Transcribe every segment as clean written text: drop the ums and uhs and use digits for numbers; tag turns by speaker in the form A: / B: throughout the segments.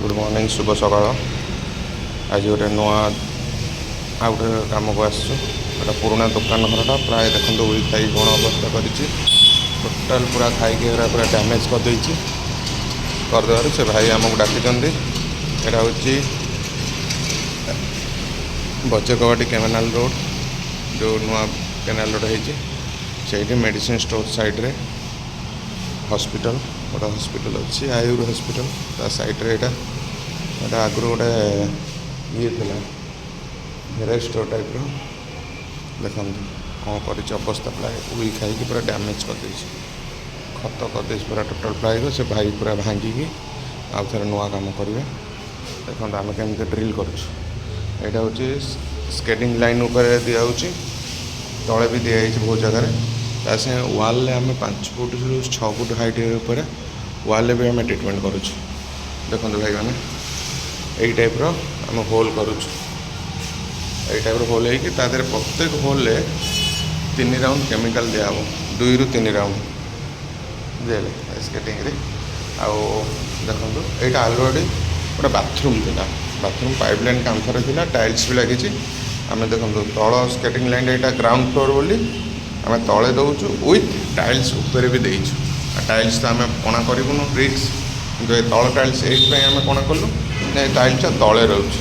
A: Good morning शुभ सकाळ। आज गोटे नुआ आ गए कम को आसटा पुराना दुकान घरटा प्राय देखो उड़ी खाई कौन अवस्था कर टोटाल पूरा खाई पूरा डैमेज करदेवर से भाई आमको डाकी यहाँ हूँ बचकवाटी केनाल रोड जो नुआ केनाल रोड होती मेडिसिन स्टोर साइड्रे हॉस्पिटल गोटे हॉस्पिटल अच्छी आयुर हॉस्पिटल ता साइड्रे यहाँ आगु गोटे ये भेराइट स्टोर टाइप देखो कौन कर अवस्था प्राय उड़ी खाई पूरा डैमेज कर खत कर पूरा टोटाल फ्लाई से भाई पूरा भांगिकी आउ थे नुआ कम करेंगे। देखो आम केमी ड्रिल करा हूँ स्केटिंग लाइन उपर दिखाऊँ तले भी दिखाई बहुत जगह तासे वाल आम 5 फुट 6 फुट हाइट उपर वाल भी आम ट्रिटमेंट करुँ। देखो भाई मैंने यही टाइप आम होल करुँ टाइप होल होता प्रत्येक होल 3 राउंड केमिकल दिया 2 ରୁ 3 राउंड दिले स्केटिंग आउ देखो यहाँ अलरेडी गोटे बाथरूम था बाथरूम पाइपलाइन कांथर था टाइल्स भी लगी आम देखो तल स्केटिंग लाइन यहाँ ग्राउंड फ्लोर बोली आम तले दौचु विथ टाइल्स ऊपर भी देचु टाइल्स तो आम कणा करूँ ब्रिक्स कि तल टाइल्स ये आम कणा कलु टाइल्स तले रोच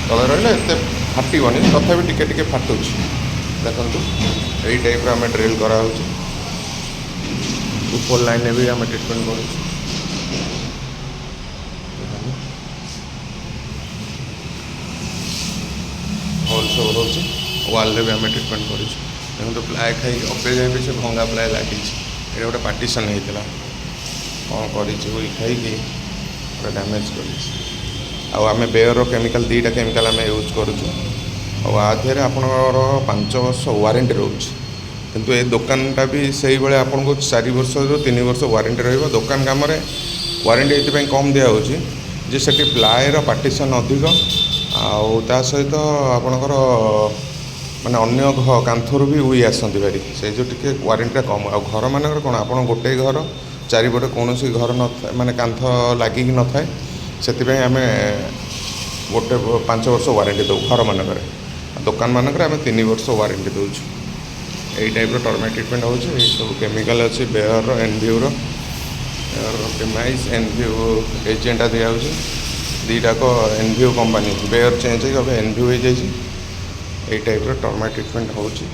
A: तले रही एत फाटबनी तथा टिके फाटुच देखो यही टाइप आम ड्रिल करा ऊपर लाइन भी आम ट्रिटमेंट कर होल सब रोचे वाल भी आम ट्रिटमेंट कर देखो प्लाए खाई अबे जाए भी से भंगा प्लाए लगी ये गोटे पार्टीशन होता कौन कर खाई पूरा डैमेज कर आम बेयर केमिकल 2टा केमिकल आम यूज करूँ आधे आपणकर 5 वर्ष वारंटी रोच किंतु ये दुकानटा भी से आपन को 4 वर्ष 3 वर्ष वारंटी रही दुकान कम वारंटी ये कम दिखाऊँगी जे से प्लायर पार्टीशन अधिक आ सहित आपणकर माने अन्य कांथर भी उई आसती भारी से जो टी वारंटीटा कम आ घर मानक कौन आप गोटे घर चारिपटे कौन घर न माने कांथ लगिक न थाए से आम गोटे 5 वर्ष वारंटी दो घर मानक दुकान मानक आम 3 वर्ष वारंटी दूँ यही टाइप टर्मेट ट्रिटमेंट हो सब केमिकल अच्छी बेयर एनभ्यूर एनभ्यू एजेंटा दिया 2टाक एनभ्यू कंपनी बेयर चेंज हो एनभ्यू हो जाए यही टाइप टर्मेट ट्रिटमेंट होदी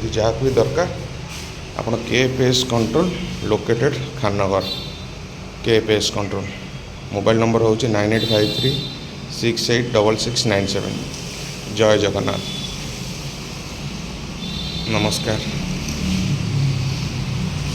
A: जहाँ भी दरकार आपन KPS control located Khannagar KPS control mobile number हूँ 9853 686697। जय जगन्नाथ नमस्कार।